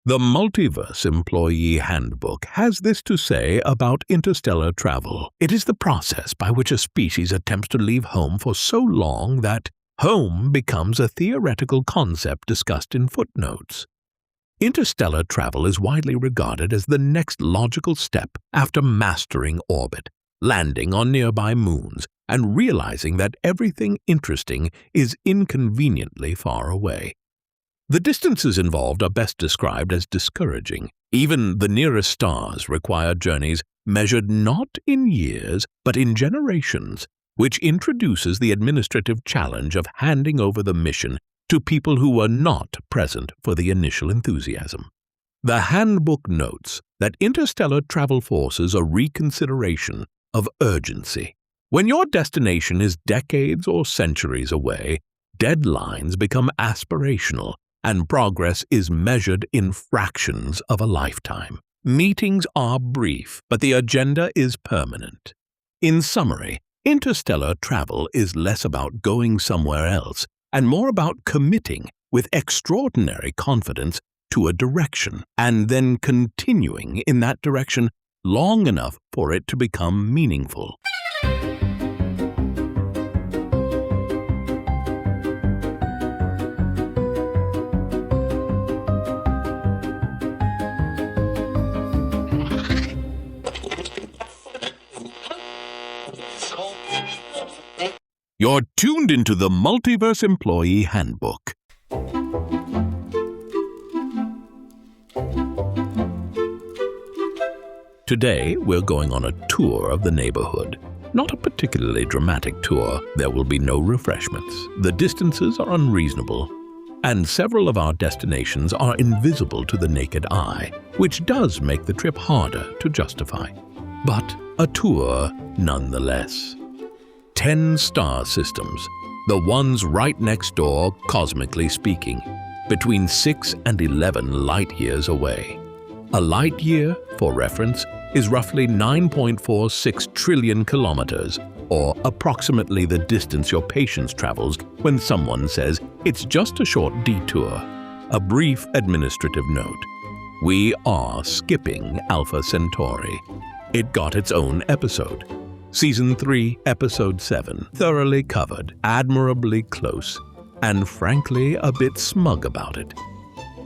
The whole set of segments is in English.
The Multiverse Employee Handbook has this to say about interstellar travel. It is the process by which a species attempts to leave home for so long that home becomes a theoretical concept discussed in footnotes. Interstellar travel is widely regarded as the next logical step after mastering orbit, landing on nearby moons, and realizing that everything interesting is inconveniently far away. The distances involved are best described as discouraging. Even the nearest stars require journeys measured not in years but in generations, which introduces the administrative challenge of handing over the mission to people who were not present for the initial enthusiasm. The handbook notes that interstellar travel forces a reconsideration of urgency. When your destination is decades or centuries away, deadlines become aspirational, and progress is measured in fractions of a lifetime. Meetings are brief, but the agenda is permanent. In summary, interstellar travel is less about going somewhere else and more about committing with extraordinary confidence to a direction and then continuing in that direction long enough for it to become meaningful. You're tuned into the Multiverse Employee Handbook. Today, we're going on a tour of the neighborhood. Not a particularly dramatic tour. There will be no refreshments. The distances are unreasonable, and several of our destinations are invisible to the naked eye, which does make the trip harder to justify. But a tour nonetheless. 10 star systems, the ones right next door, cosmically speaking, between 6 and 11 light years away. A light year, for reference, is roughly 9.46 trillion kilometers, or approximately the distance your patience travels when someone says it's just a short detour. A brief administrative note. We are skipping Alpha Centauri. It got its own episode. Season 3, Episode 7, thoroughly covered, admirably close, and frankly a bit smug about it.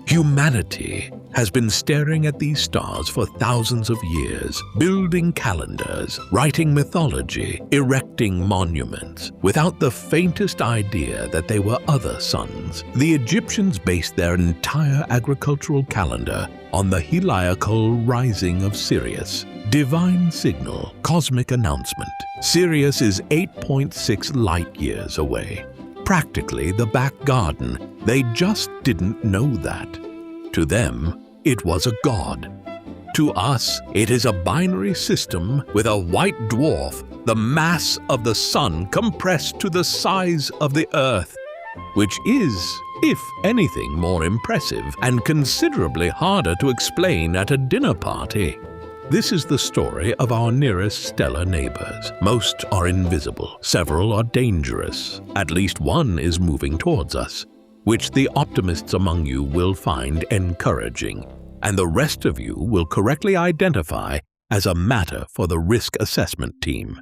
Humanity has been staring at these stars for thousands of years, building calendars, writing mythology, erecting monuments, without the faintest idea that they were other suns. The Egyptians based their entire agricultural calendar on the heliacal rising of Sirius. Divine signal, cosmic announcement. Sirius is 8.6 light years away. Practically the back garden. They just didn't know that. To them, it was a god. To us, it is a binary system with a white dwarf, the mass of the sun compressed to the size of the Earth, which is, if anything, more impressive and considerably harder to explain at a dinner party. This is the story of our nearest stellar neighbors. Most are invisible, several are dangerous, at least one is moving towards us, which the optimists among you will find encouraging, and the rest of you will correctly identify as a matter for the risk assessment team.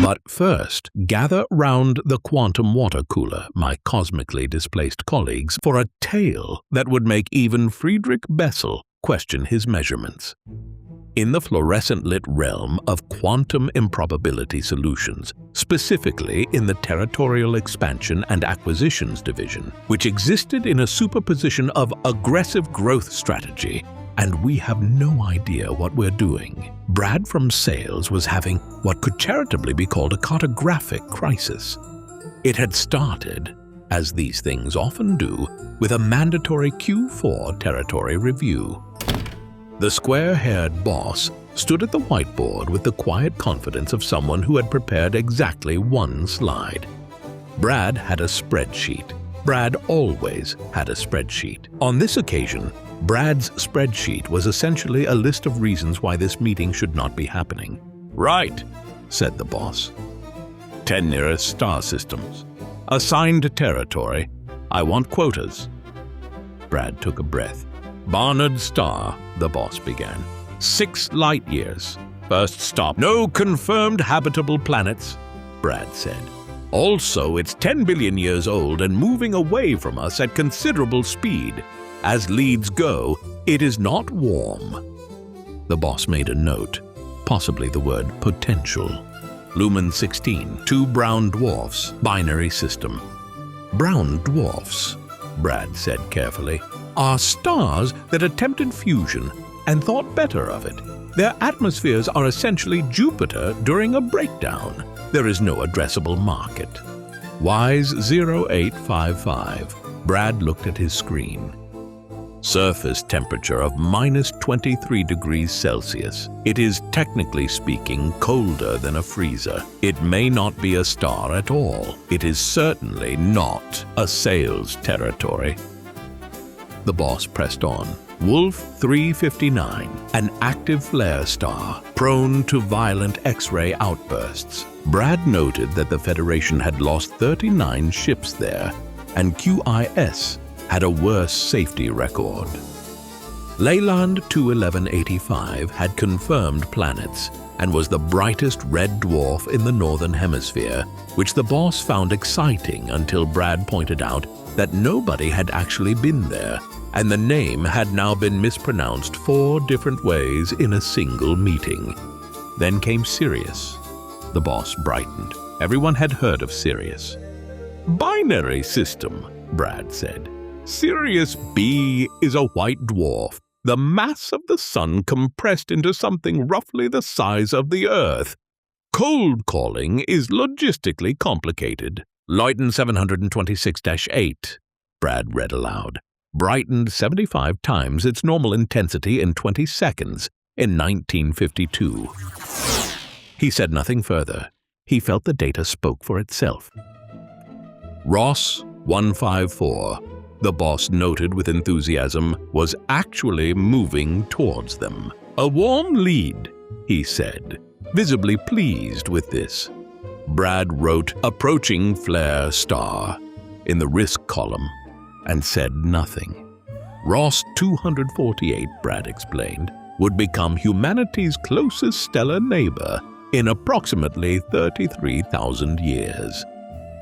But first, gather round the quantum water cooler, my cosmically displaced colleagues, for a tale that would make even Friedrich Bessel question his measurements. In the fluorescent-lit realm of quantum improbability solutions, specifically in the Territorial Expansion and Acquisitions Division, which existed in a superposition of aggressive growth strategy, and we have no idea what we're doing. Brad from sales was having what could charitably be called a cartographic crisis. It had started, as these things often do, with a mandatory Q4 territory review. The square-haired boss stood at the whiteboard with the quiet confidence of someone who had prepared exactly one slide. Brad had a spreadsheet. Brad always had a spreadsheet. On this occasion, Brad's spreadsheet was essentially a list of reasons why this meeting should not be happening. "Right," said the boss. 10 nearest star systems. Assigned territory. I want quotas. Brad took a breath. Barnard Star, the boss began. 6 light years. First stop. No confirmed habitable planets, Brad said. Also, it's 10 billion years old and moving away from us at considerable speed. As leads go, it is not warm. The boss made a note, possibly the word potential. Lumen 16, 2 brown dwarfs, binary system. Brown dwarfs, Brad said carefully, are stars that attempted fusion and thought better of it. Their atmospheres are essentially Jupiter during a breakdown. There is no addressable market. Wise 0855. Brad looked at his screen. Surface temperature of -23 degrees Celsius. It is, technically speaking, colder than a freezer. It may not be a star at all. It is certainly not a sales territory. The boss pressed on. Wolf 359, an active flare star, prone to violent X-ray outbursts. Brad noted that the Federation had lost 39 ships there, and QIS had a worse safety record. Leyland 21185 had confirmed planets and was the brightest red dwarf in the northern hemisphere, which the boss found exciting until Brad pointed out that nobody had actually been there, and the name had now been mispronounced 4 different ways in a single meeting. Then came Sirius. The boss brightened. Everyone had heard of Sirius. Binary system, Brad said. Sirius B is a white dwarf, the mass of the sun compressed into something roughly the size of the Earth. Cold calling is logistically complicated. Luyten 726-8, Brad read aloud. Brightened 75 times its normal intensity in 20 seconds in 1952. He said nothing further. He felt the data spoke for itself. Ross 154, the boss noted with enthusiasm, was actually moving towards them. A warm lead, he said, visibly pleased with this. Brad wrote approaching flare star in the risk column and said nothing. Ross 248, Brad explained, would become humanity's closest stellar neighbor in approximately 33,000 years.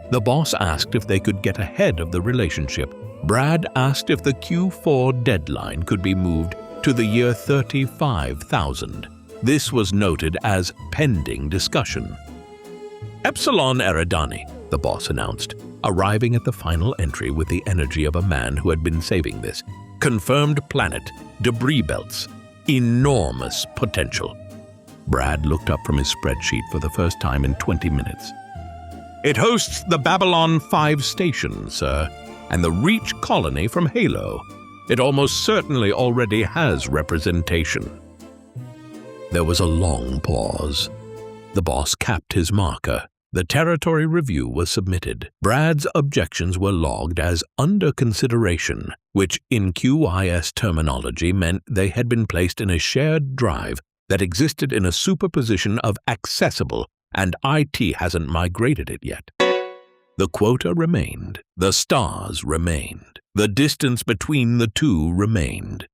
The boss asked if they could get ahead of the relationship. Brad asked if the Q4 deadline could be moved to the year 35,000. This was noted as pending discussion. Epsilon Eridani, the boss announced, arriving at the final entry with the energy of a man who had been saving this. Confirmed planet, debris belts, enormous potential. Brad looked up from his spreadsheet for the first time in 20 minutes. It hosts the Babylon 5 station, sir, and the Reach colony from Halo. It almost certainly already has representation. There was a long pause. The boss capped his marker. The territory review was submitted. Brad's objections were logged as under consideration, which in QIS terminology meant they had been placed in a shared drive that existed in a superposition of accessible, and IT hasn't migrated it yet. The quota remained. The stars remained. The distance between the two remained,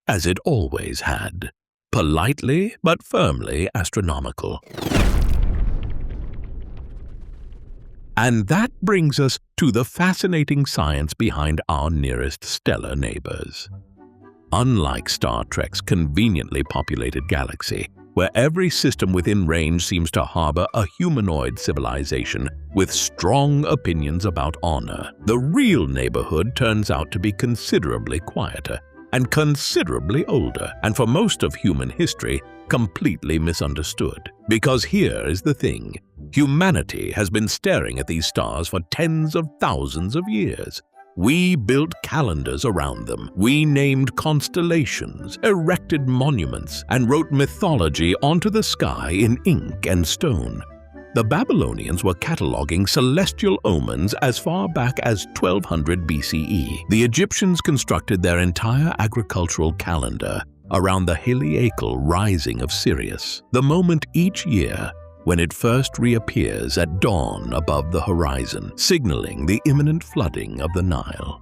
as it always had. Politely but firmly astronomical. And that brings us to the fascinating science behind our nearest stellar neighbors. Unlike Star Trek's conveniently populated galaxy, where every system within range seems to harbor a humanoid civilization with strong opinions about honor, the real neighborhood turns out to be considerably quieter and considerably older, and for most of human history, completely misunderstood. Because here is the thing. Humanity has been staring at these stars for tens of thousands of years. We built calendars around them. We named constellations, erected monuments, and wrote mythology onto the sky in ink and stone. The Babylonians were cataloging celestial omens as far back as 1200 BCE. The Egyptians constructed their entire agricultural calendar around the heliacal rising of Sirius, the moment each year when it first reappears at dawn above the horizon, signaling the imminent flooding of the Nile.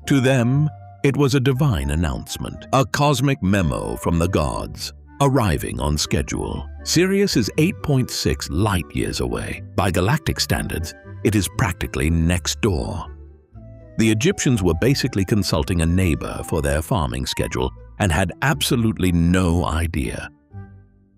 To them, it was a divine announcement, a cosmic memo from the gods, arriving on schedule. Sirius is 8.6 light-years away. By galactic standards, it is practically next door. The Egyptians were basically consulting a neighbor for their farming schedule and had absolutely no idea.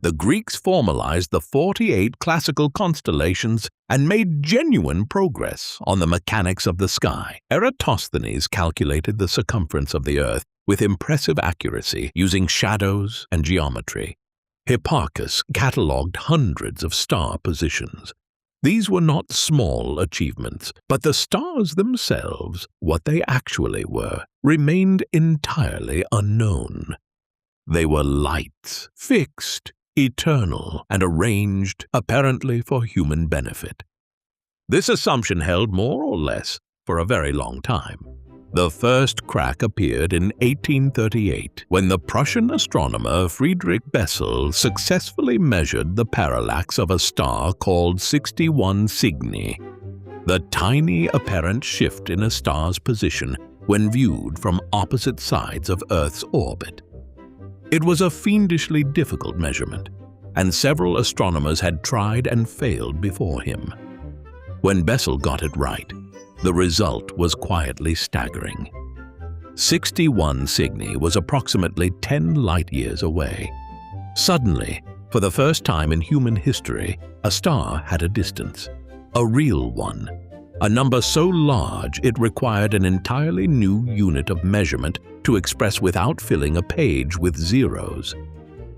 The Greeks formalized the 48 classical constellations and made genuine progress on the mechanics of the sky. Eratosthenes calculated the circumference of the Earth with impressive accuracy using shadows and geometry. Hipparchus catalogued hundreds of star positions. These were not small achievements, but the stars themselves, what they actually were, remained entirely unknown. They were lights, fixed, eternal, and arranged apparently for human benefit. This assumption held more or less for a very long time. The first crack appeared in 1838, when the Prussian astronomer Friedrich Bessel successfully measured the parallax of a star called 61 Cygni, the tiny apparent shift in a star's position when viewed from opposite sides of Earth's orbit. It was a fiendishly difficult measurement, and several astronomers had tried and failed before him. When Bessel got it right, the result was quietly staggering. 61 Cygni was approximately 10 light-years away. Suddenly, for the first time in human history, a star had a distance, a real one, a number so large it required an entirely new unit of measurement to express without filling a page with zeros.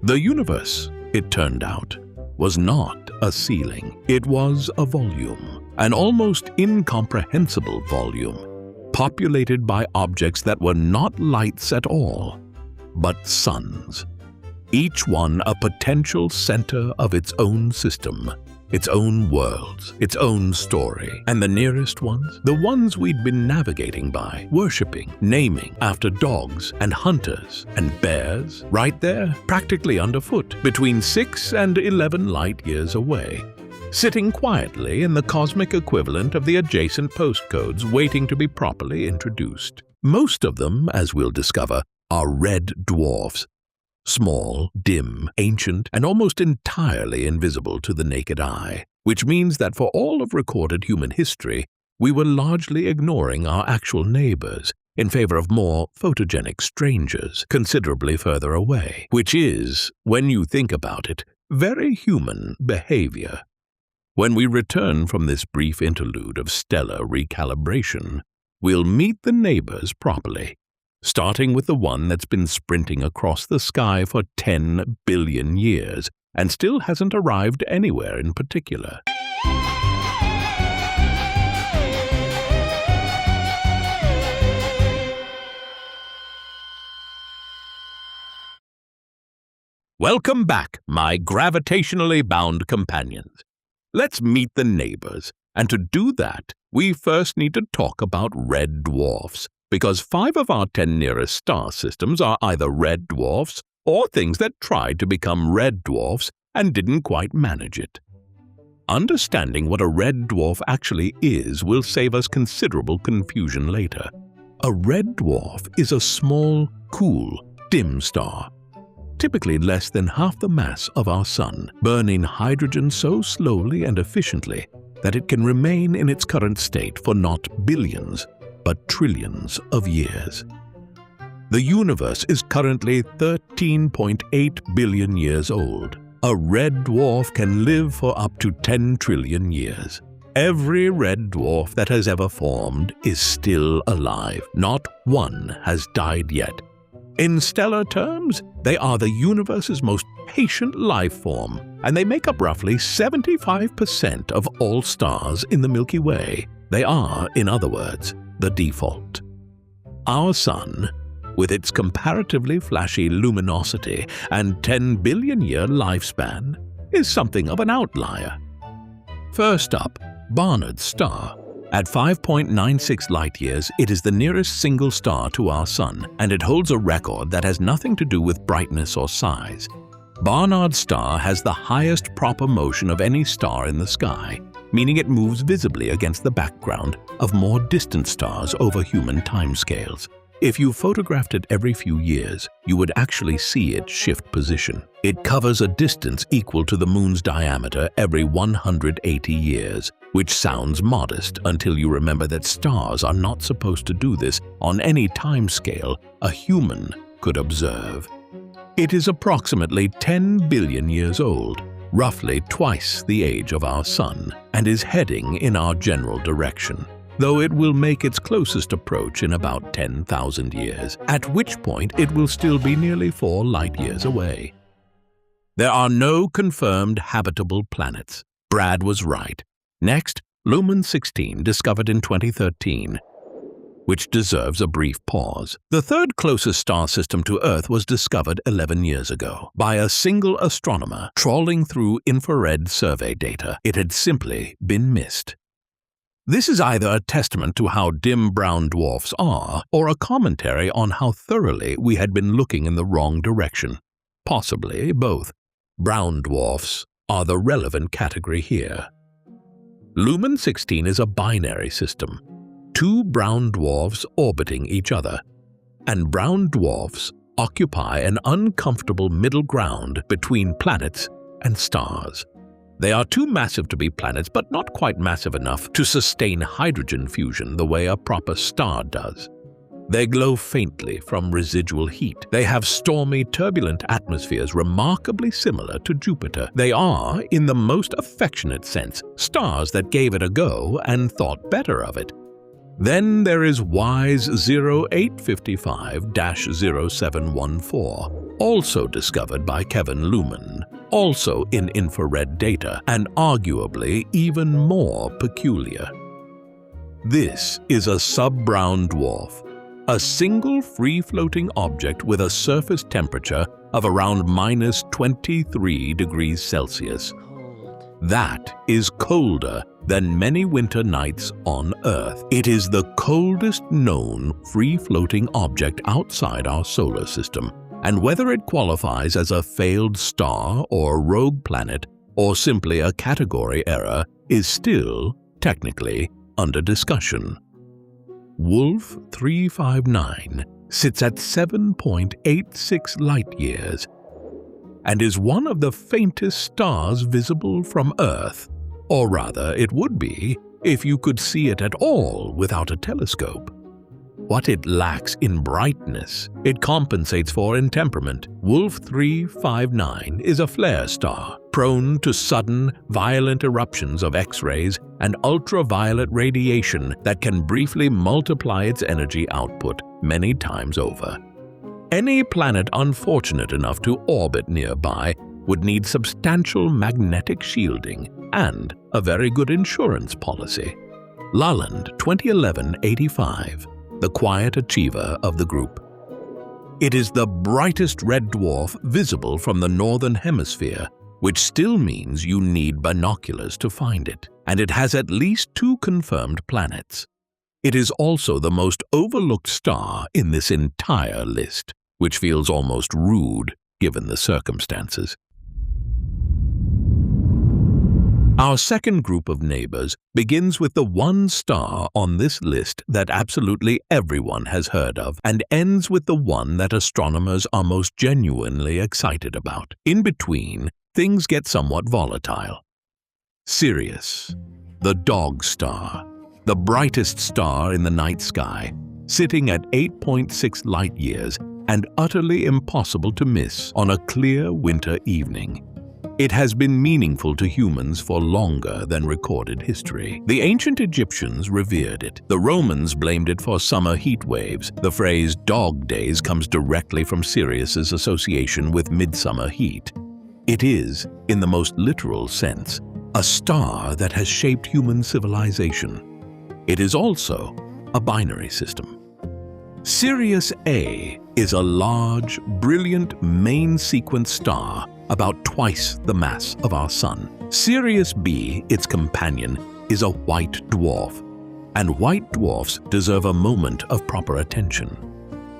The universe, it turned out, was not a ceiling. It was a volume, an almost incomprehensible volume, populated by objects that were not lights at all, but suns, each one a potential center of its own system, its own worlds, its own story. And the nearest ones, the ones we'd been navigating by, worshipping, naming after dogs and hunters and bears, right there, practically underfoot, between 6 and 11 light-years away, sitting quietly in the cosmic equivalent of the adjacent postcodes waiting to be properly introduced. Most of them, as we'll discover, are red dwarfs, small, dim, ancient, and almost entirely invisible to the naked eye, which means that for all of recorded human history, we were largely ignoring our actual neighbors in favor of more photogenic strangers considerably further away, which is, when you think about it, very human behavior. When we return from this brief interlude of stellar recalibration, we'll meet the neighbors properly, starting with the one that's been sprinting across the sky for 10 billion years and still hasn't arrived anywhere in particular. Welcome back, my gravitationally bound companions. Let's meet the neighbors, and to do that, we first need to talk about red dwarfs, because 5 of our 10 nearest star systems are either red dwarfs or things that tried to become red dwarfs and didn't quite manage it. Understanding what a red dwarf actually is will save us considerable confusion later. A red dwarf is a small, cool, dim star, typically less than half the mass of our Sun, burning hydrogen so slowly and efficiently that it can remain in its current state for not billions, but trillions of years. The universe is currently 13.8 billion years old. A red dwarf can live for up to 10 trillion years. Every red dwarf that has ever formed is still alive. Not one has died yet. In stellar terms, they are the universe's most patient life form, and they make up roughly 75% of all stars in the Milky Way. They are, in other words, the default. Our Sun, with its comparatively flashy luminosity and 10 billion-year lifespan, is something of an outlier. First up, Barnard's star. At 5.96 light-years, it is the nearest single star to our Sun, and it holds a record that has nothing to do with brightness or size. Barnard's star has the highest proper motion of any star in the sky, meaning it moves visibly against the background of more distant stars over human timescales. If you photographed it every few years, you would actually see it shift position. It covers a distance equal to the moon's diameter every 180 years, which sounds modest until you remember that stars are not supposed to do this on any timescale a human could observe. It is approximately 10 billion years old, roughly twice the age of our Sun, and is heading in our general direction, though it will make its closest approach in about 10,000 years, at which point it will still be nearly 4 light-years away. There are no confirmed habitable planets. Brad was right. Next, Lumen 16, discovered in 2013, which deserves a brief pause. The third closest star system to Earth was discovered 11 years ago by a single astronomer trawling through infrared survey data. It had simply been missed. This is either a testament to how dim brown dwarfs are, or a commentary on how thoroughly we had been looking in the wrong direction. Possibly both. Brown dwarfs are the relevant category here. Lumen 16 is a binary system, 2 brown dwarfs orbiting each other, and brown dwarfs occupy an uncomfortable middle ground between planets and stars. They are too massive to be planets, but not quite massive enough to sustain hydrogen fusion the way a proper star does. They glow faintly from residual heat. They have stormy, turbulent atmospheres remarkably similar to Jupiter. They are, in the most affectionate sense, stars that gave it a go and thought better of it. Then there is WISE 0855-0714, also discovered by Kevin Lumen, also in infrared data, and arguably even more peculiar. This is a sub-brown dwarf, a single free-floating object with a surface temperature of around minus 23 degrees Celsius. That is colder than many winter nights on Earth. It is the coldest known free-floating object outside our solar system, and whether it qualifies as a failed star or rogue planet or simply a category error is still, technically, under discussion. Wolf 359 sits at 7.86 light-years and is one of the faintest stars visible from Earth, or rather it would be if you could see it at all without a telescope. What it lacks in brightness, it compensates for in temperament. Wolf 359 is a flare star, prone to sudden, violent eruptions of X-rays and ultraviolet radiation that can briefly multiply its energy output many times over. Any planet unfortunate enough to orbit nearby would need substantial magnetic shielding and a very good insurance policy. Lalland 2011-85, the quiet achiever of the group. It is the brightest red dwarf visible from the northern hemisphere, which still means you need binoculars to find it, and it has at least 2 confirmed planets. It is also the most overlooked star in this entire list, which feels almost rude given the circumstances. Our second group of neighbors begins with the one star on this list that absolutely everyone has heard of and ends with the one that astronomers are most genuinely excited about. In between, things get somewhat volatile. Sirius, the dog star, the brightest star in the night sky, sitting at 8.6 light-years and utterly impossible to miss on a clear winter evening. It has been meaningful to humans for longer than recorded history. The ancient Egyptians revered it. The Romans blamed it for summer heat waves. The phrase dog days comes directly from Sirius's association with midsummer heat. It is, in the most literal sense, a star that has shaped human civilization. It is also a binary system. Sirius A is a large, brilliant main sequence star about twice the mass of our Sun. Sirius B, its companion, is a white dwarf, and white dwarfs deserve a moment of proper attention.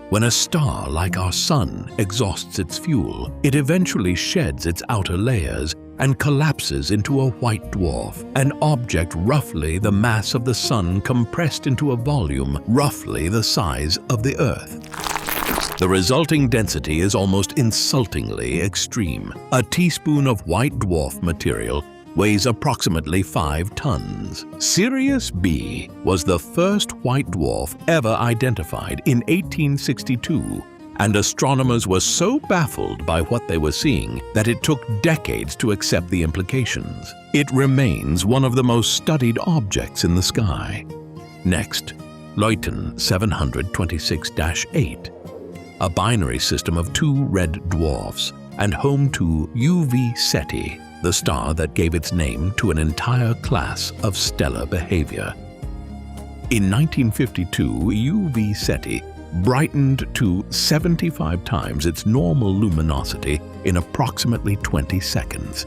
When a star like our Sun exhausts its fuel, it eventually sheds its outer layers and collapses into a white dwarf, an object roughly the mass of the Sun compressed into a volume roughly the size of the Earth. The resulting density is almost insultingly extreme. A teaspoon of white dwarf material weighs approximately 5 tons. Sirius B was the first white dwarf ever identified in 1862, and astronomers were so baffled by what they were seeing that it took decades to accept the implications. It remains one of the most studied objects in the sky. Next, Luyten 726-8, a binary system of 2 red dwarfs, and home to UV Ceti, the star that gave its name to an entire class of stellar behavior. In 1952, UV Ceti brightened to 75 times its normal luminosity in approximately 20 seconds.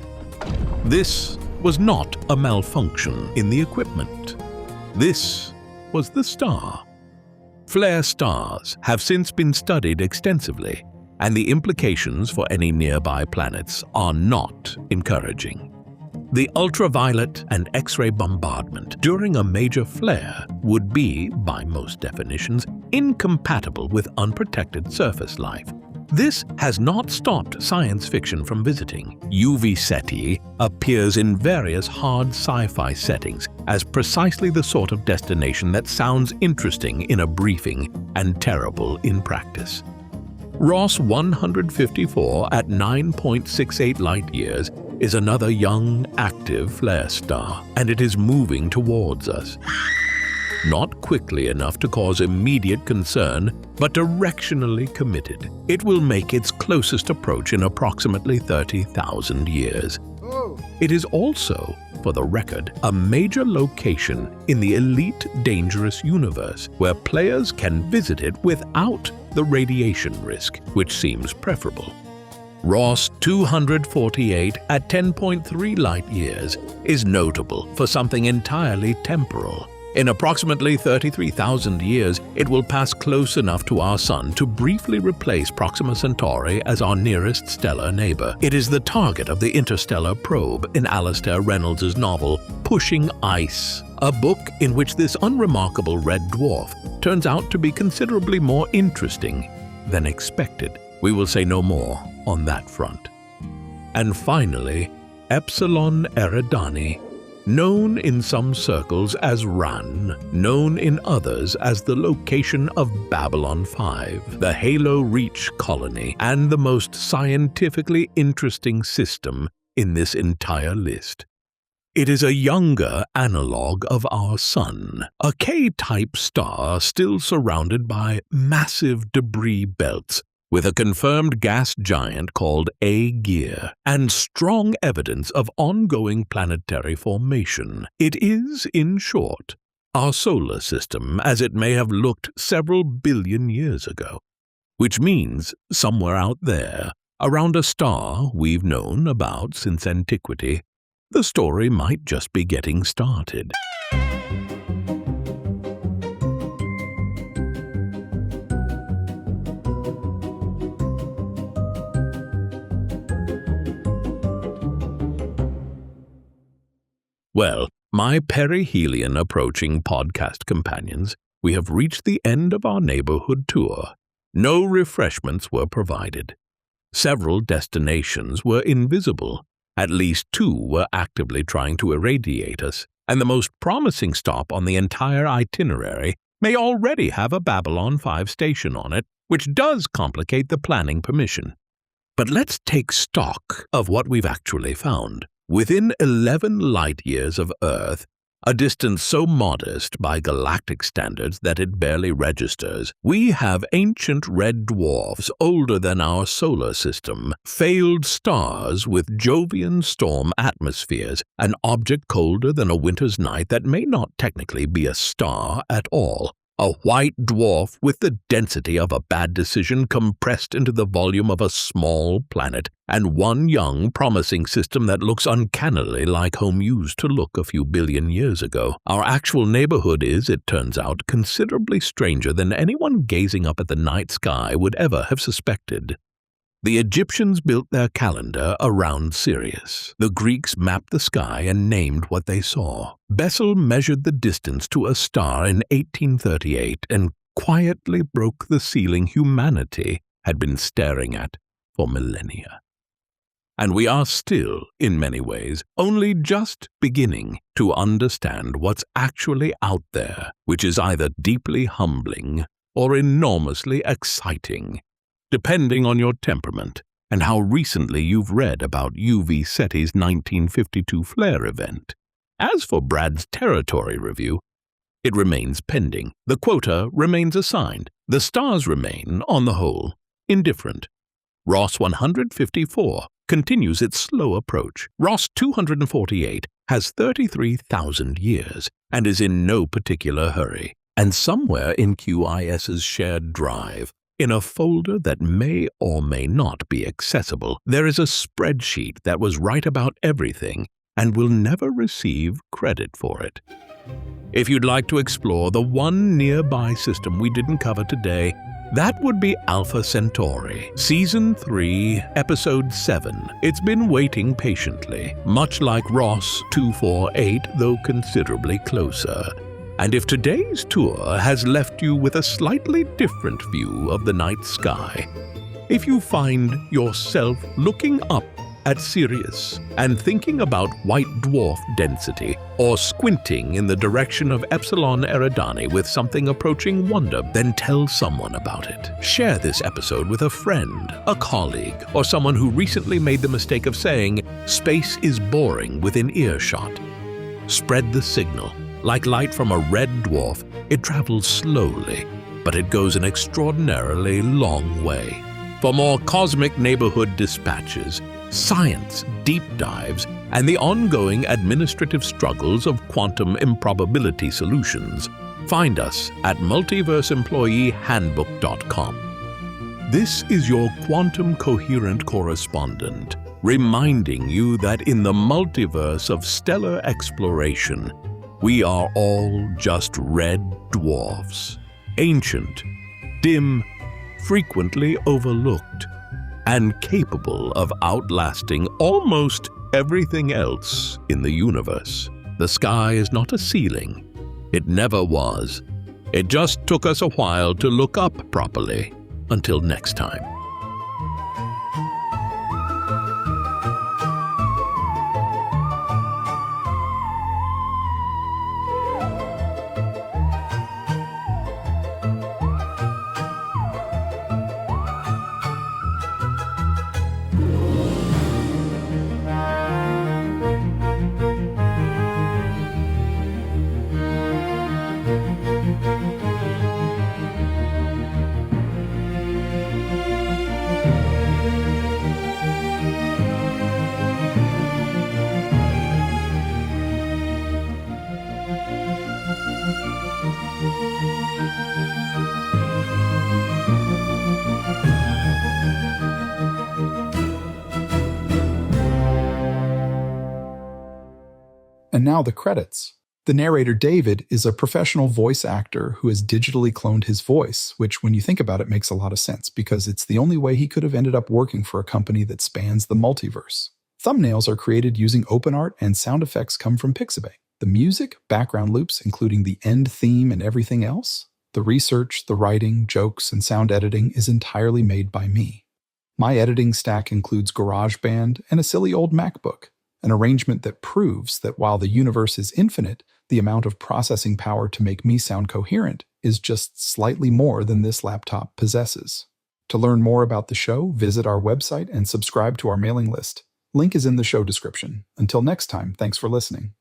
This was not a malfunction in the equipment. This was the star. Flare stars have since been studied extensively, and the implications for any nearby planets are not encouraging. The ultraviolet and X-ray bombardment during a major flare would be, by most definitions, incompatible with unprotected surface life. This has not stopped science fiction from visiting. UV Ceti appears in various hard sci-fi settings as precisely the sort of destination that sounds interesting in a briefing and terrible in practice. Ross 154 at 9.68 light-years is another young, active flare star, and it is moving towards us. Not quickly enough to cause immediate concern, but directionally committed. It will make its closest approach in approximately 30,000 years. It is also, for the record, a major location in the elite dangerous universe where players can visit it without the radiation risk, which seems preferable. Ross 248 at 10.3 light-years is notable for something entirely temporal. In approximately 33,000 years, it will pass close enough to our Sun to briefly replace Proxima Centauri as our nearest stellar neighbor. It is the target of the interstellar probe in Alastair Reynolds' novel Pushing Ice, a book in which this unremarkable red dwarf turns out to be considerably more interesting than expected. We will say no more on that front. And finally, Epsilon Eridani, known in some circles as Ran, known in others as the location of Babylon 5, the Halo Reach colony, and the most scientifically interesting system in this entire list. It is a younger analog of our Sun, a K-type star still surrounded by massive debris belts, with a confirmed gas giant called A-Gear, and strong evidence of ongoing planetary formation. It is, in short, our solar system as it may have looked several billion years ago, which means somewhere out there, around a star we've known about since antiquity, the story might just be getting started. Well, my perihelion approaching podcast companions, we have reached the end of our neighborhood tour. No refreshments were provided. Several destinations were invisible. At least 2 were actively trying to irradiate us, and the most promising stop on the entire itinerary may already have a Babylon 5 station on it, which does complicate the planning permission. But let's take stock of what we've actually found. Within 11 light-years of Earth, a distance so modest by galactic standards that it barely registers, we have ancient red dwarfs older than our solar system, failed stars with Jovian storm atmospheres, an object colder than a winter's night that may not technically be a star at all, A white dwarf with the density of a bad decision compressed into the volume of a small planet, and one young, promising system that looks uncannily like home used to look a few billion years ago. Our actual neighborhood is, it turns out, considerably stranger than anyone gazing up at the night sky would ever have suspected. The Egyptians built their calendar around Sirius. The Greeks mapped the sky and named what they saw. Bessel measured the distance to a star in 1838 and quietly broke the ceiling humanity had been staring at for millennia. And we are still, in many ways, only just beginning to understand what's actually out there, which is either deeply humbling or enormously exciting, depending on your temperament and how recently you've read about UV SETI's 1952 flare event. As for Brad's territory review, it remains pending. The quota remains assigned. The stars remain, on the whole, indifferent. Ross 154 continues its slow approach. Ross 248 has 33,000 years and is in no particular hurry. And somewhere in QIS's shared drive, in a folder that may or may not be accessible, there is a spreadsheet that was right about everything and will never receive credit for it. If you'd like to explore the one nearby system we didn't cover today, that would be Alpha Centauri, Season 3, Episode 7. It's been waiting patiently, much like Ross 248, though considerably closer. And if today's tour has left you with a slightly different view of the night sky, if you find yourself looking up at Sirius and thinking about white dwarf density, or squinting in the direction of Epsilon Eridani with something approaching wonder, then tell someone about it. Share this episode with a friend, a colleague, or someone who recently made the mistake of saying, "Space is boring" within earshot. Spread the signal. Like light from a red dwarf, it travels slowly, but it goes an extraordinarily long way. For more cosmic neighborhood dispatches, science deep dives, and the ongoing administrative struggles of quantum improbability solutions, find us at multiverseemployeehandbook.com. This is your quantum coherent correspondent, reminding you that in the multiverse of stellar exploration, we are all just red dwarfs, ancient, dim, frequently overlooked, and capable of outlasting almost everything else in the universe. The sky is not a ceiling. It never was. It just took us a while to look up properly. Until next time. And now the credits. The narrator, David, is a professional voice actor who has digitally cloned his voice, which, when you think about it, makes a lot of sense because it's the only way he could have ended up working for a company that spans the multiverse. Thumbnails are created using OpenArt and sound effects come from Pixabay. The music, background loops, including the end theme and everything else, the research, the writing, jokes, and sound editing is entirely made by me. My editing stack includes GarageBand and a silly old MacBook, an arrangement that proves that while the universe is infinite, the amount of processing power to make me sound coherent is just slightly more than this laptop possesses. To learn more about the show, visit our website and subscribe to our mailing list. Link is in the show description. Until next time, thanks for listening.